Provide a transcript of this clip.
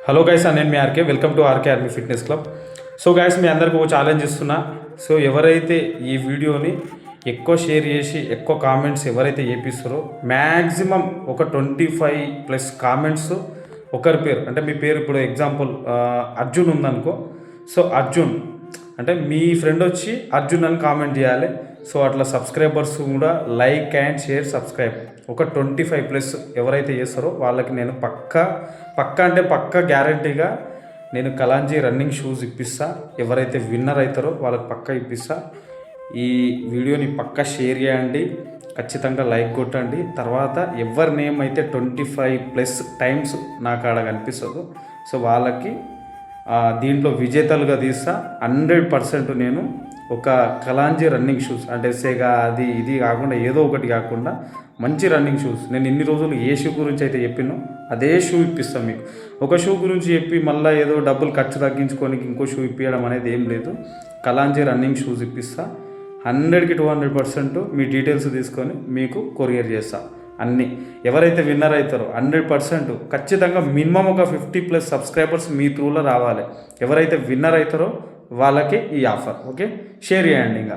Hello guys, నేను మీ RK. Welcome to RK army fitness club. So guys, మీ అందరికీ ఒక ఛాలెంజ్ ఇస్తున్నా. సో ఎవరైతే ఈ వీడియోని ఎక్కువ షేర్ చేసి ఎక్కువ కామెంట్స్ ఎవరైతే చేపిస్తారో మ్యాక్సిమం ఒక 25+ కామెంట్స్ ఒకరి పేరు, అంటే మీ పేరు ఇప్పుడు ఎగ్జాంపుల్ అర్జున్ ఉందనుకో. సో అర్జున్ అంటే మీ ఫ్రెండ్ వచ్చి అర్జున్ అని కామెంట్ చేయాలి. సో అట్లా సబ్స్క్రైబర్స్ కూడా లైక్ అండ్ షేర్ సబ్స్క్రైబ్ ఒక 25+ ఎవరైతే చేస్తారో వాళ్ళకి నేను పక్కా గ్యారంటీగా నేను కలాంజీ రన్నింగ్ షూస్ ఇప్పిస్తా. ఎవరైతే విన్నర్ అవుతారో వాళ్ళకి పక్కా ఇప్పిస్తా. ఈ వీడియోని పక్కా షేర్ చేయండి, ఖచ్చితంగా లైక్ కొట్టండి. తర్వాత ఎవరి నేమ్ అయితే 25+ టైమ్స్ నాకు ఆడ కనిపిస్తుందో సో వాళ్ళకి దీంట్లో విజేతలుగా తీస్తా. 100% నేను ఒక కలాంజీ రన్నింగ్ షూస్, అంటే సేగా అది ఇది కాకుండా ఏదో ఒకటి కాకుండా మంచి రన్నింగ్ షూస్, నేను ఇన్ని రోజులు ఏ షూ గురించి అయితే చెప్పినో అదే షూ ఇప్పిస్తాను మీకు. ఒక షూ గురించి చెప్పి మళ్ళీ ఏదో డబ్బులు ఖర్చు తగ్గించుకొని ఇంకో షూ ఇప్పించడం అనేది ఏం లేదు. కలాంజీ రన్నింగ్ షూస్ ఇప్పిస్తా. 100కి 200% మీ డీటెయిల్స్ తీసుకొని మీకు కొరియర్ చేస్తా. అన్నీ ఎవరైతే విన్నర్ అవుతారో 100% ఖచ్చితంగా మినిమం ఒక 50+ సబ్స్క్రైబర్స్ మీ త్రూలో రావాలి. ఎవరైతే విన్నర్ అవుతారో వాళ్ళకి ఈ ఆఫర్. ఓకే, షేర్ చేయండి ఇంకా.